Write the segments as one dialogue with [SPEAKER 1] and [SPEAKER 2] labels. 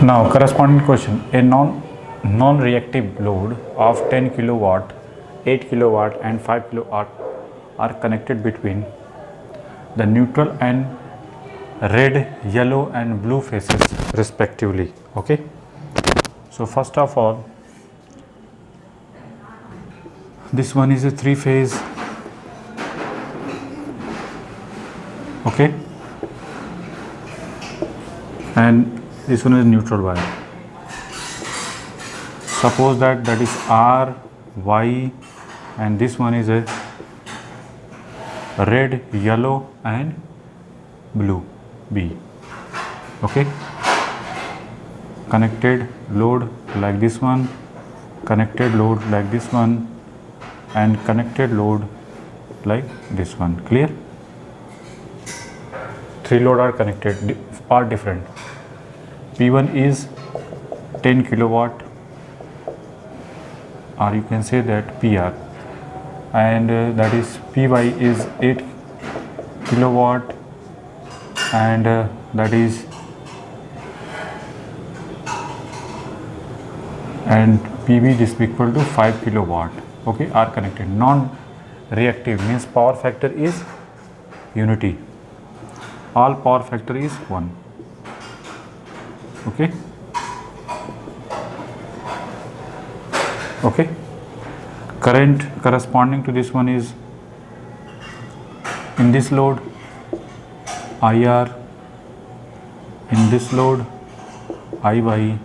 [SPEAKER 1] Now corresponding question, a non-reactive load of 10 kilowatt, 8 kilowatt and 5 kilowatt are connected between the neutral and red, yellow and blue phases respectively. Okay, so first of all, this one is a three phase. Okay, and this one is neutral wire. Suppose that is R, Y, and this one is a red, yellow and blue, B. Okay, connected load like this one, connected load like this one, and connected load like this one. Clear? Three load are connected, are different. P1 is 10 kilowatt, or you can say that PR, and that is PY is 8 kilowatt, and that is, and PB is equal to 5 kilowatt. Okay, are connected. Non-reactive means power factor is unity. All power factor is 1. Okay. Okay. Current corresponding to this one is, in this load IR, in this load IY,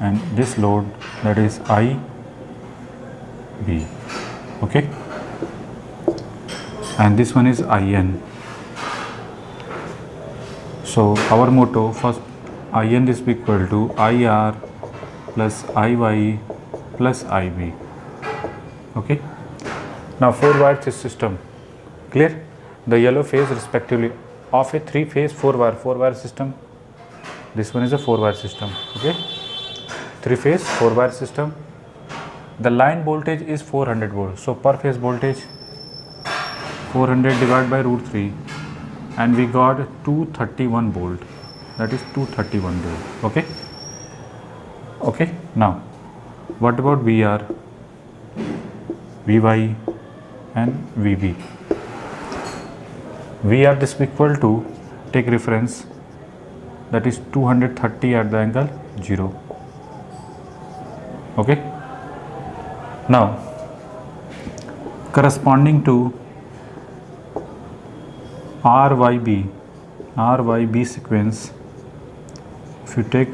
[SPEAKER 1] and this load that is IB. Okay, and this one is IN. So our motto, first IN is equal to IR plus IY plus IB. Okay, now 4 wire system. Clear? The yellow phase respectively of a 3 phase 4 wire system. This one is a 4 wire system. Okay, 3 phase 4 wire system. The line voltage is 400 volts. So per phase voltage 400 divided by root 3, and we got 231 volt. That is 231 volt. Okay. Okay. Now, what about VR, VY, and VB? VR is equal to, take reference, that is 230 at the angle 0. Okay. Now, corresponding to RYB sequence, if you take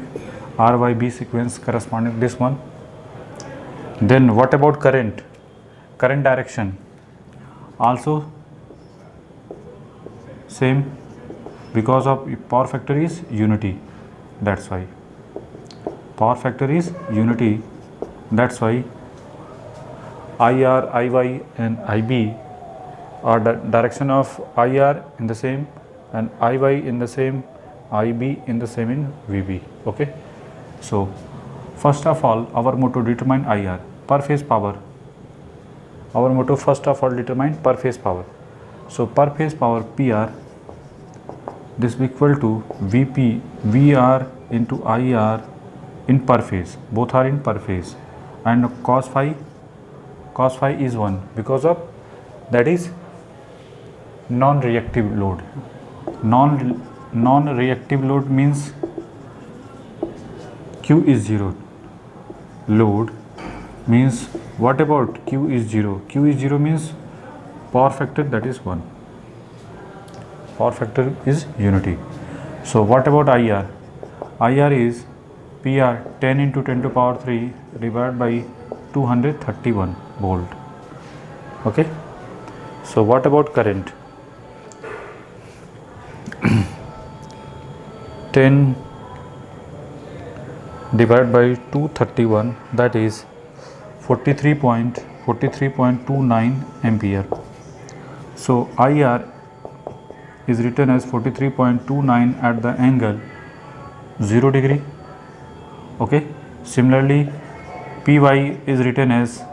[SPEAKER 1] RYB sequence corresponding to this one, then what about current direction? Also same, because of power factor is unity, that's why power factor is unity, that's why IR, IY and IB are the direction of IR in the same, and IY in the same, IB in the same in VB. Okay, so first of all our motto, determine IR, per phase power. Our motto first of all determine per phase power. So per phase power PR, this is equal to VP VR into IR in per phase, both are in per phase, and cos phi is 1 because of that is non-reactive load. Non-reactive load means Q is 0. Load means, what about Q is 0? Q is 0 means power factor, that is 1. Power factor is unity. So what about IR? IR is PR 10 into 10 to power 3 divided by 231 volt. Okay. So what about current? 10 divided by 231, that is 43.29 ampere. So IR is written as 43.29 at the angle 0 degree. Okay. Similarly, PY is written as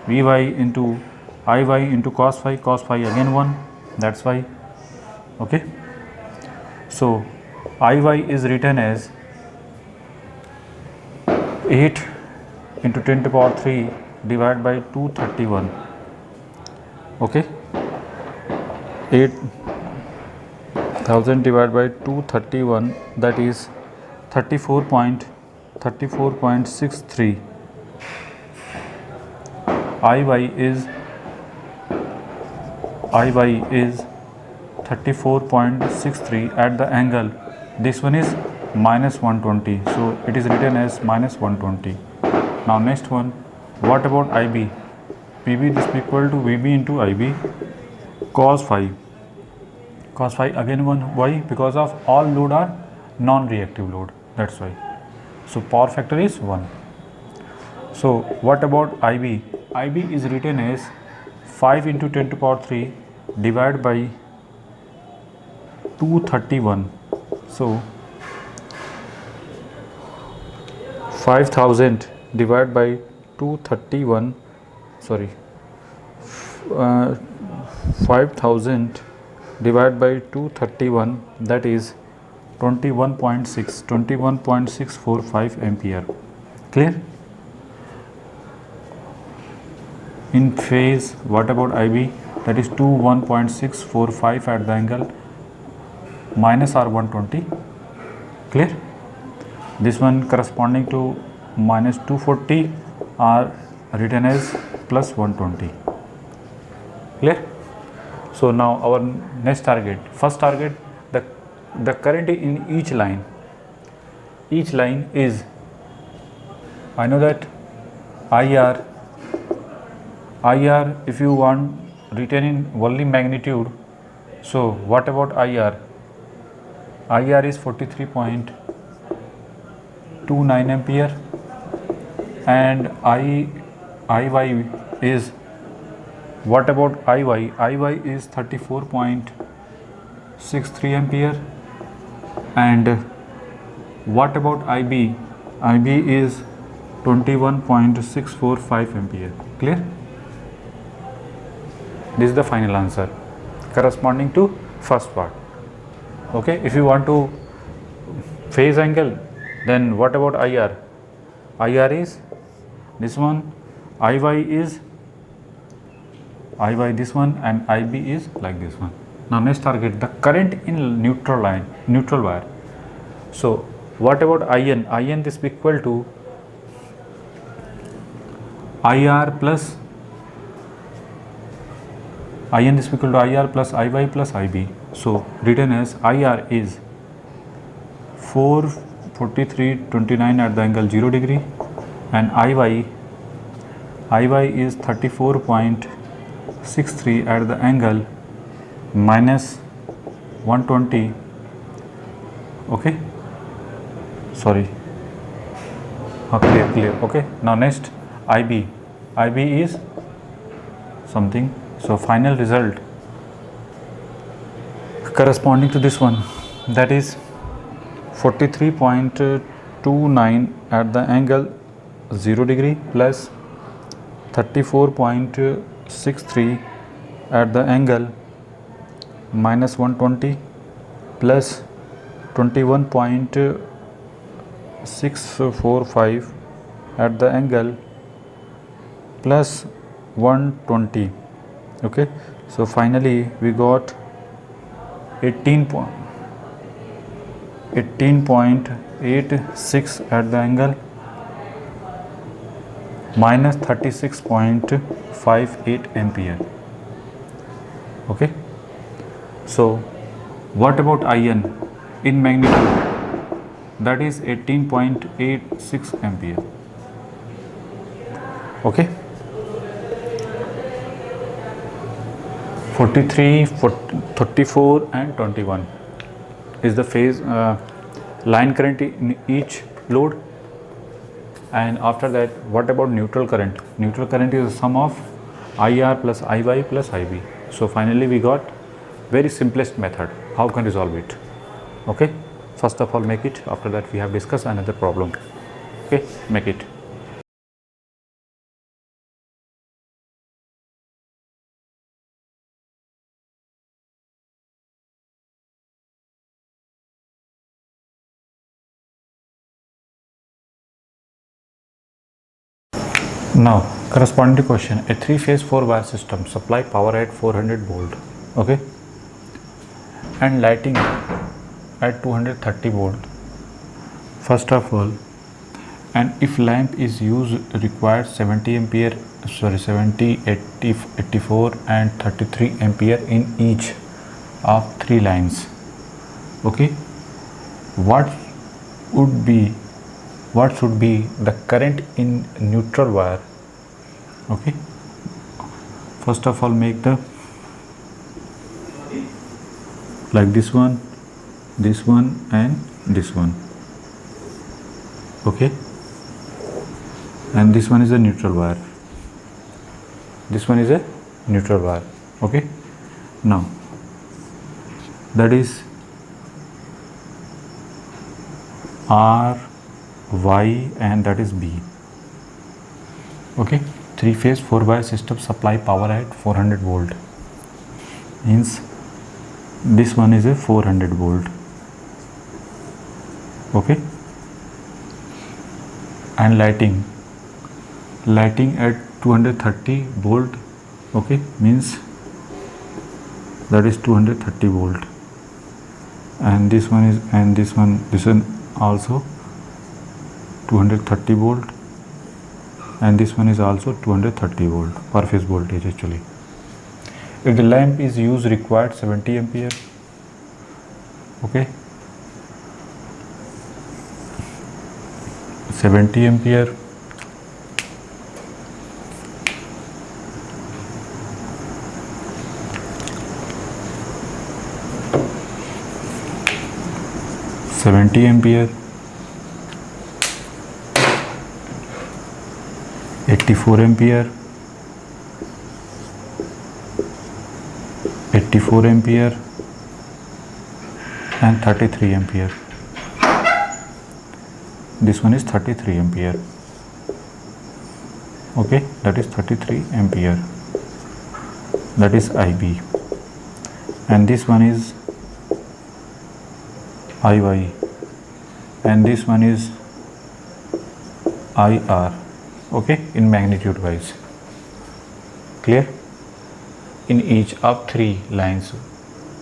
[SPEAKER 1] VY into IY into cos phi again 1, that's why. Okay. So IY is written as 8 into 10 to power 3 divided by 231. Okay, 8000 divided by 231, that is 34.63. Iy is 34.63 at the angle. This one is minus 120, so it is written as minus 120. Now next one, what about IB? PB is equal to VB into IB cos phi. Cos phi again one, why? Because of all load are non-reactive load, that's why. So power factor is 1. So what about IB? IB is written as 5 into 10 to power 3 divided by 231. So 5000 divided by 231, sorry, 5000 divided by 231, that is 21.645 ampere. Clear? In phase, what about IB? That is 21.645 at the angle minus R120. Clear? This one corresponding to minus 240 are written as plus 120. Clear? So now our next target, first target, the current in each line is, I know that IR, if you want written in volume magnitude, so what about IR? IR is 43.29 ampere, and IY is, what about IY? IY is 34.63 ampere, and what about IB? IB is 21.645 ampere. Clear? This is the final answer corresponding to first part. Okay, if you want to phase angle, then what about IR? IR is this one, IY is IY this one, and IB is like this one. Now next target, the current in neutral line, neutral wire. So what about IN? IN is equal to IR plus IN is equal to IR plus IY plus IB. So written as IR is 443.29 at the angle 0 degree, and IY is 34.63 at the angle minus 120. Okay, sorry, clear. Okay, now next IB is something. So final result corresponding to this one, that is 43.29 at the angle 0 degree plus 34.63 at the angle minus 120 plus 21.645 at the angle plus 120. Okay, so finally we got 18.86 at the angle minus 36.58 ampere. Okay, so what about IN in magnitude? That is 18.86 ampere. Okay, 43, 34 and 21 is the phase line current in each load. And after that, what about neutral current? Neutral current is the sum of IR plus IY plus IB. So finally we got very simplest method. How can resolve it? Okay, first of all make it, after that we have discussed another problem. Okay, make it. Now corresponding question, a 3-phase 4-wire system supply power at 400 volt, okay, and lighting at 230 volt. First of all, and if lamp is used required 70 ampere, 70, 80, 84 and 33 ampere in each of 3 lines, okay, what should be the current in neutral wire, okay. First of all, make the like this one and this one, okay, and this one is a neutral wire, this one is a neutral wire, okay. Now that is R, Y and that is B, okay. 3-phase 4-wire system supply power at 400 volt, means this one is a 400 volt, okay, and lighting at 230 volt, okay, means that is 230 volt, and this one is, and this one also 230 volt, and this one is also 230 volt per phase voltage actually. If the lamp is used required 70 ampere, okay, 70 ampere, ampere, 84 ampere, 84 ampere and 33 ampere. This one is 33 ampere, okay, that is 33 ampere, that is IB, and this one is IY, and this one is IR, okay, in magnitude wise. Clear? In each of 3 lines,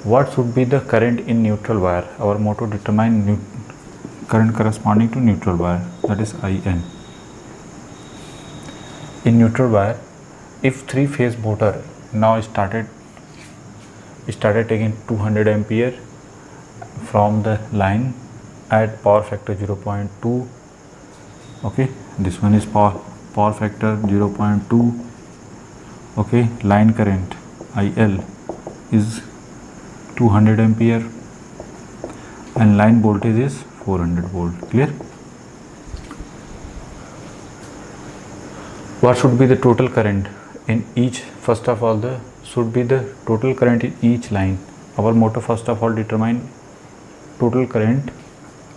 [SPEAKER 1] what should be the current in neutral wire? Our motto, determine current corresponding to neutral wire, that is IN. In neutral wire, if 3-phase motor now started taking 200 ampere from the line at power factor 0.2, okay, this one is power factor 0.2, okay, line current IL is 200 ampere and line voltage is 400 volt. Clear? What should be the total current in each? First of all, should be the total current in each line. Our motto, first of all, determine total current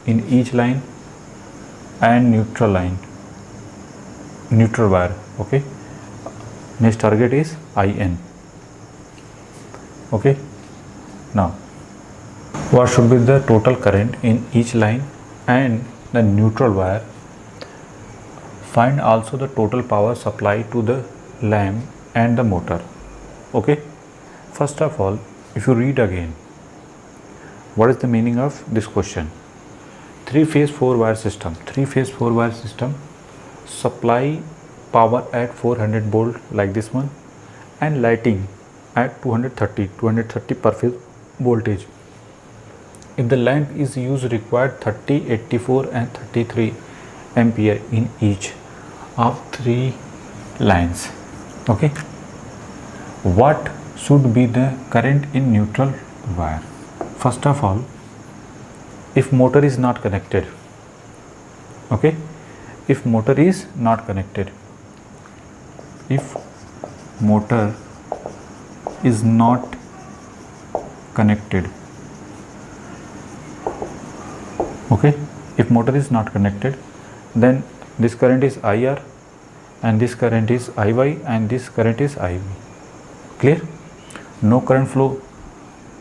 [SPEAKER 1] in each line and neutral wire, okay. Next target is IN, okay. Now what should be the total current in each line and the neutral wire? Find also the total power supply to the lamp and the motor, okay. First of all, if you read again, what is the meaning of this question? 3-phase 4-wire system supply power at 400 volt like this one, and lighting at 230 per phase voltage. If the lamp is used required 30, 84 and 33 ampere in each of 3 lines, okay. What should be the current in neutral wire? First of all, if motor is not connected, okay, if motor is not connected, if motor is not connected, okay, if motor is not connected, then this current is IR and this current is IY and this current is IB. Clear? No current flow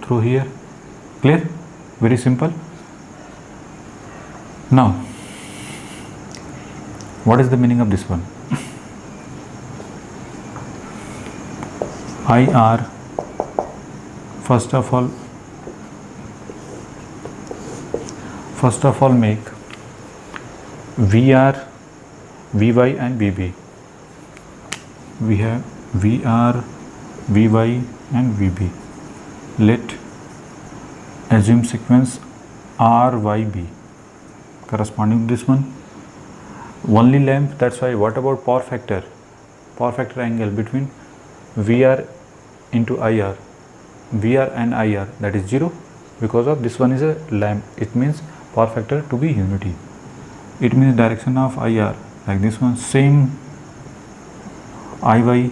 [SPEAKER 1] through here. Clear? Very simple. Now, what is the meaning of this one? IR, first of all make VR, VY and VB. We have VR, VY and VB. Let assume sequence RYB corresponding to this one. Only lamp, that's why. What about power factor? Power factor angle between VR into IR, VR and IR, that is 0, because of this one is a lamp. It means power factor to be unity. It means direction of IR like this one, same IY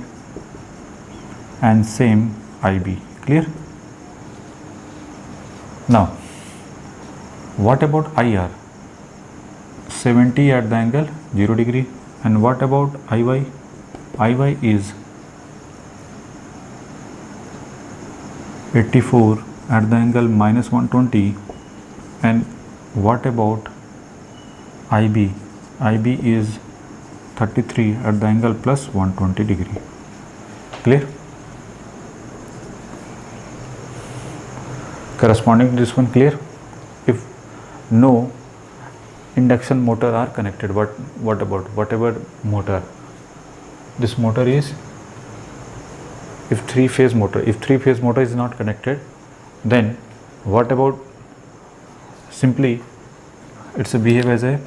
[SPEAKER 1] and same IB. Clear? Now what about IR? 70 at the angle 0 degree. And what about IY? IY is 84 at the angle minus 120. And what about IB? IB is 33 at the angle plus 120 degree. Clear? Corresponding to this one, clear? If no induction motor are connected, what about whatever motor? This motor is, if three-phase motor is not connected, then what about, simply it's a behave as a,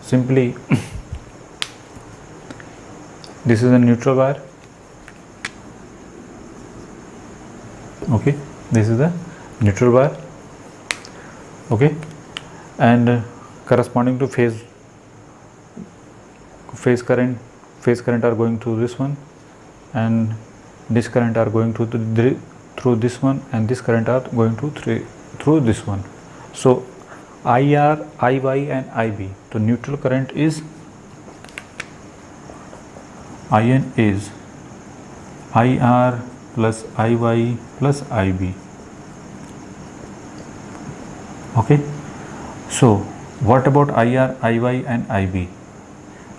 [SPEAKER 1] simply this is a neutral wire, okay, this is the neutral wire, okay, and corresponding to phase current are going through this one, and this current are going through this one, and this current are going through this one. So IR, IY and IB, the neutral current is, IN is IR plus IY plus IB. Okay, so what about IR, IY and IB?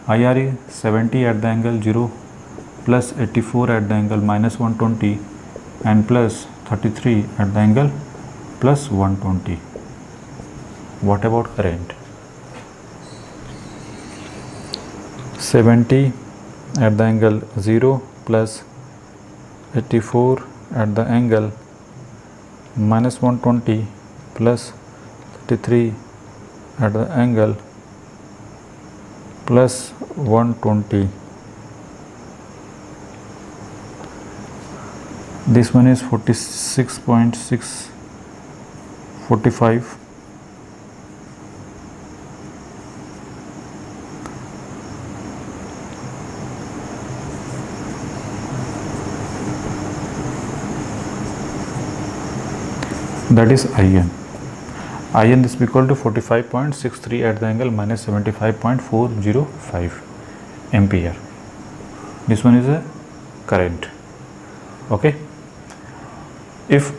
[SPEAKER 1] IR is 70 at the angle 0 plus 84 at the angle minus 120 and plus 33 at the angle plus 120. What about current? 70 at the angle 0 plus 84 at the angle minus 120 plus 33 at the angle plus 120. This one is 46.645. That is IN. IN is equal to 45.63 at the angle minus 75.405 ampere. This one is a current. Okay. If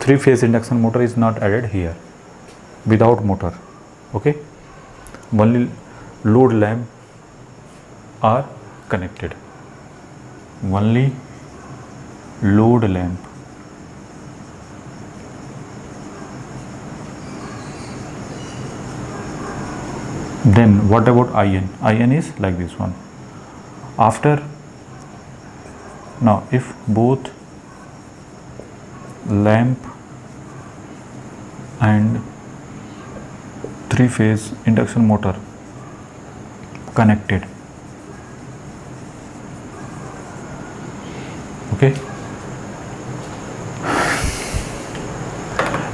[SPEAKER 1] three-phase induction motor is not added here, without motor, okay, only load lamp are connected. Only load lamp. Then what about IN? IN is like this one. After, now if both lamp and three-phase induction motor connected, okay,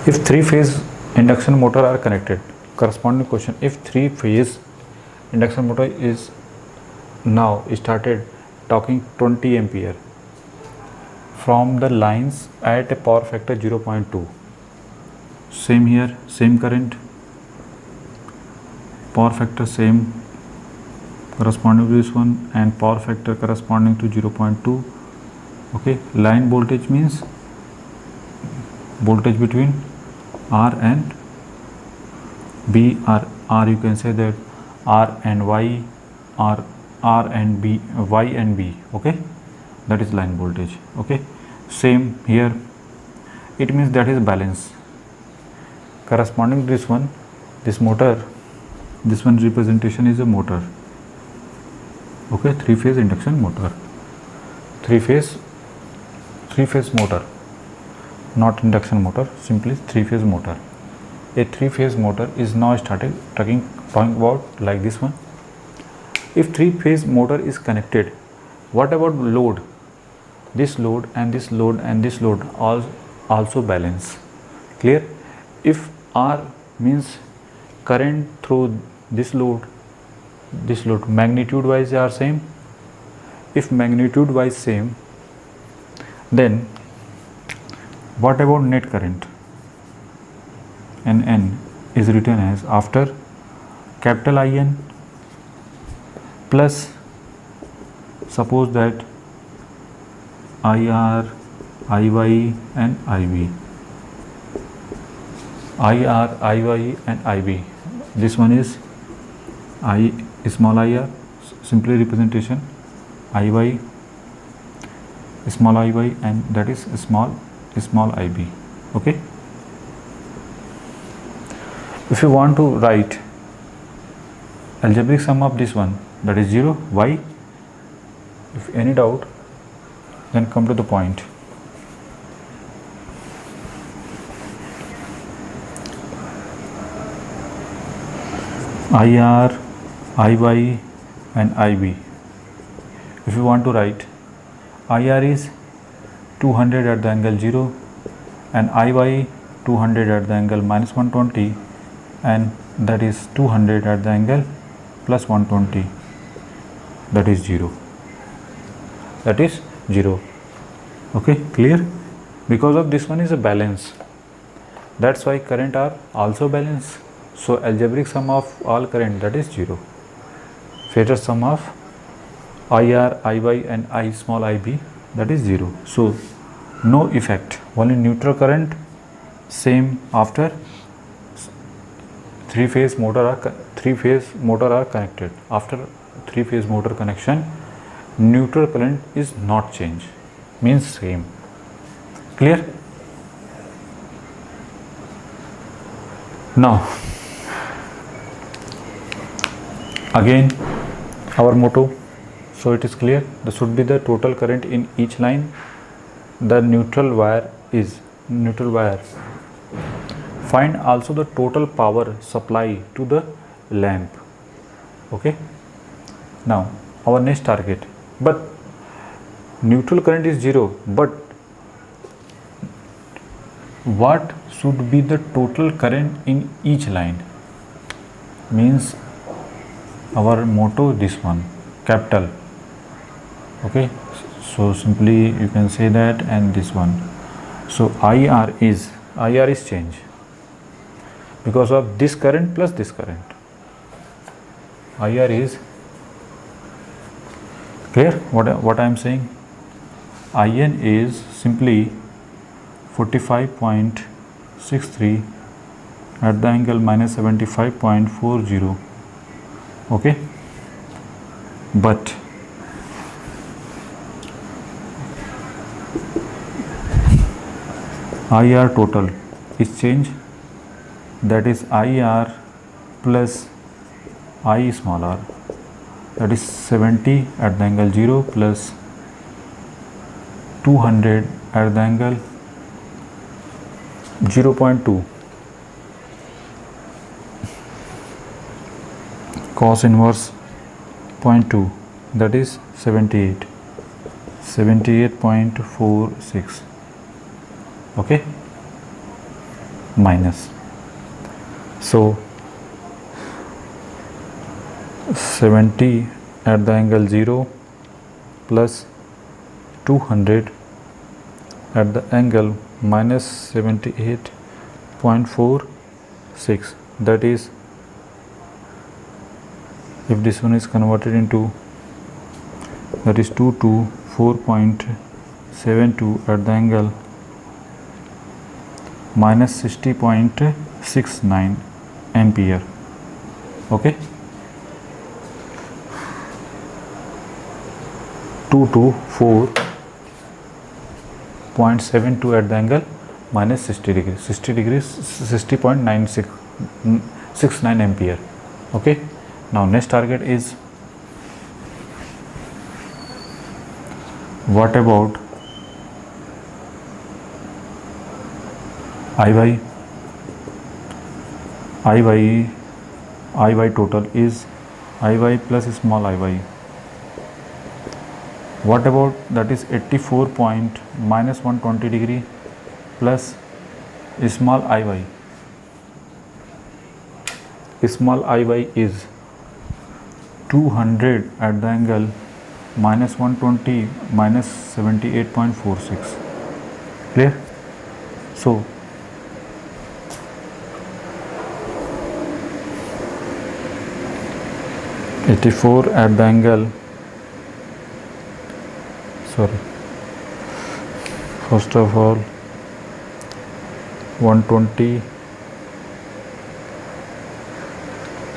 [SPEAKER 1] if three-phase induction motor are connected, corresponding question, if three-phase induction motor is now started talking 20 ampere from the lines at a power factor 0.2, same here, same current, power factor same corresponding to this one, and power factor corresponding to 0.2. okay, line voltage means voltage between R and B, R you can say that R and Y, R and B, Y and B, okay, that is line voltage. Okay, same here, it means that is balance. Corresponding to this one, this motor, this one representation is a motor. Okay, three phase induction motor, three phase motor, not induction motor, simply three phase motor. A three phase motor is now talking about like this one. If three phase motor is connected, what about load? This load and this load and this load also balance. Clear? If R means current through this load magnitude wise are same. If magnitude wise same, then what about net current? And N is written as after capital IN plus, suppose that IR, IY and IB. IR, IY and IB. This one is I small IR, simply representation, IY, small IY, and that is small IB. Okay. If you want to write algebraic sum of this one, that is 0. Why? If any doubt, then come to the point. IR, IY and IB. If you want to write, IR is 200 at the angle 0 and IY 200 at the angle minus 120, and that is 200 at the angle plus 120, that is 0. That is 0. Okay, clear? Because of this one is a balance, that's why current are also balance. So algebraic sum of all current, that is 0. Phasor sum of IR, IY and I small ib, that is 0. So no effect, only neutral current, same after three phase motor are connected. After three phase motor connection, neutral current is not change, means same. Clear? Now again our motto, so it is clear, this should be the total current in each line. The neutral wire is neutral wire. Find also the total power supply to the lamp. Okay, now our next target, but neutral current is 0, but what should be the total current in each line? Means our motto, this one, capital. Okay, so simply you can say that, and this one. So IR is change because of this current plus this current. IR is clear what I am saying. IN is simply 45.63 at the angle minus 75.40. Okay, but IR total is change, that is IR plus I small r, that is 70 at the angle 0 plus 200 at the angle 0.2 cos inverse 0.2, that is 78.46. Okay, minus, so 70 at the angle 0 plus 200 at the angle minus 78.46, that is, if this one is converted into, that is 224.72 at the angle minus 60.69 ampere. Okay, 224 0.72 at the angle minus 60 degrees, 60.69 ampere. Okay, now next target is, what about IY? IY total is IY plus small IY. What about that is 84 point minus 120 degree plus small IY. Small IY is 200 at the angle minus 120 minus 78.46. Clear? So (84) at the angle, first of all 120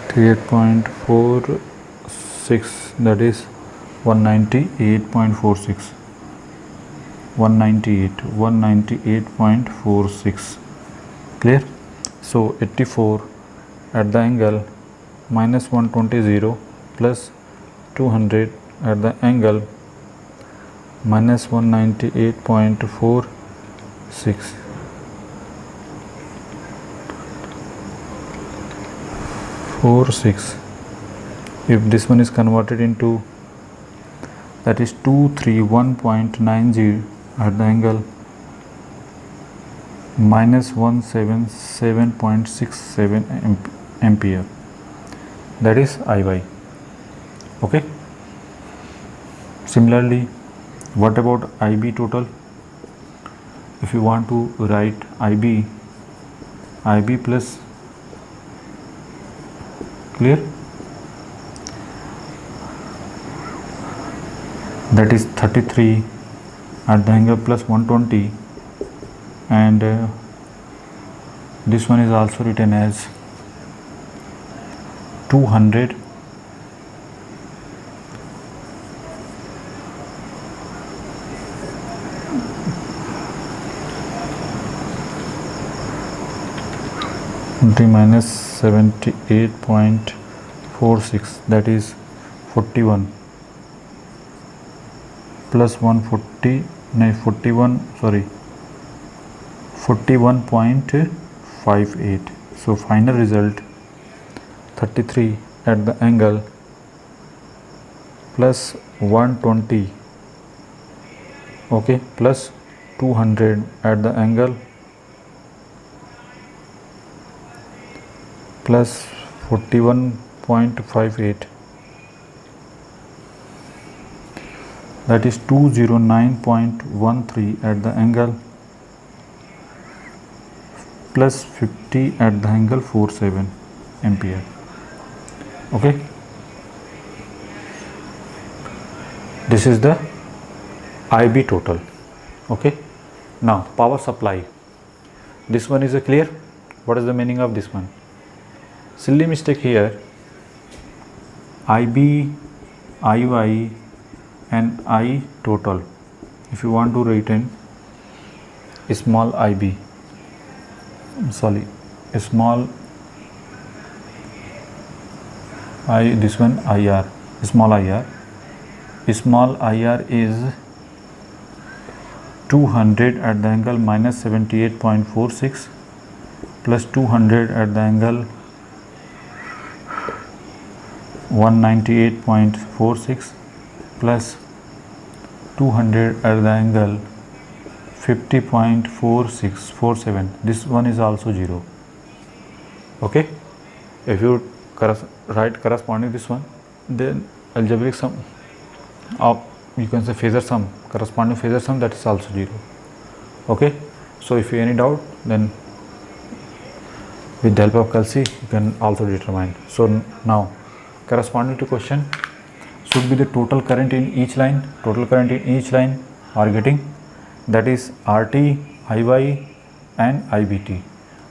[SPEAKER 1] 38.46, that is 198.46, 198.46. Clear? So 84 at the angle minus 120 plus 200 at the angle minus 198.46. If this one is converted into, that is 231.90 at the angle minus 177.67 ampere, that is IY. Okay. Similarly, what about IB total? If you want to write IB plus, clear, that is 33 at the angle plus 120, and this one is also written as 200 minus 78.46, that is 41 plus 140, 41.58. So final result 33 at the angle plus 120, okay, plus 200 at the angle plus 41.58, that is 209.13 at the angle plus 50 at the angle 47 ampere. Okay, this is the IB total. Okay, now power supply, this one is a clear. What is the meaning of this one? Silly mistake here, IB, IY and I total. If you want to write in small IB, small I, this one IR, small IR is 200 at the angle minus 78.46 plus 200 at the angle 198.46 plus 200 at the angle 50.4647. This one is also 0. Okay, if you write corresponding this one, then algebraic sum of, you can say phasor sum, corresponding phasor sum, that is also 0. Okay, so if you any doubt, then with the help of calci you can also determine. So now corresponding to question should be the total current in each line. Total current in each line are getting, that is RT, IY and IBT.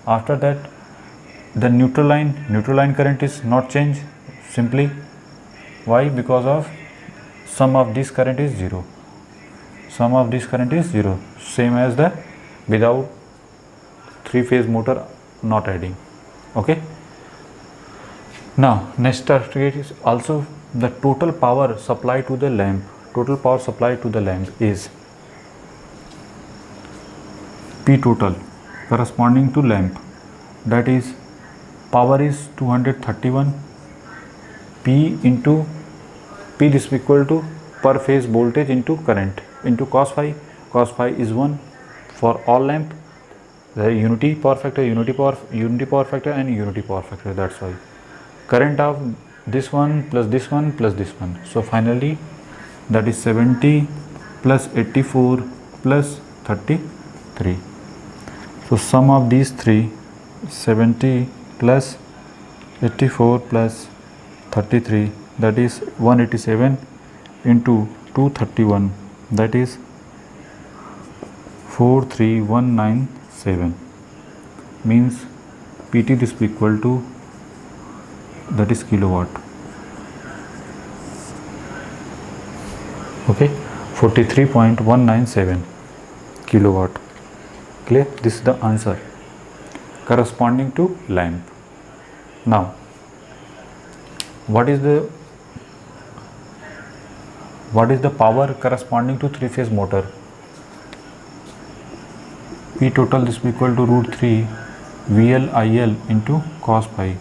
[SPEAKER 1] After that, the neutral line current is not changed. Simply why? Because of sum of this current is 0. same as the without 3-phase motor not adding. Okay. Now next target is also the total power supply to the lamp. Total power supply to the lamp is P total corresponding to lamp, that is power is 231, P into P this is equal to per phase voltage into current into cos phi. Cos phi is 1 for all lamp. The unity power factor, unity power factor and unity power factor. That's why current of this one plus this one plus this one. So finally that is 70 plus 84 plus 33. So sum of these three, 70 plus 84 plus 33, that is 187 into 231, that is 43197, means PT this is equal to, that is kilowatt. Okay, 43.197 kilowatt. Clear? This is the answer corresponding to lamp. Now what is the power corresponding to 3-phase motor? P total this is equal to root 3 VL IL into cos phi.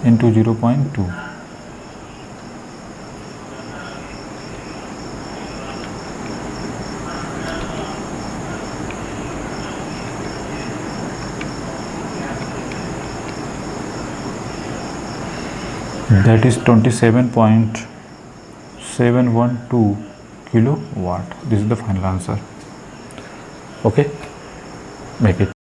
[SPEAKER 1] into 0.2. That is 27.712 kilowatt. This is the final answer. Okay, make it.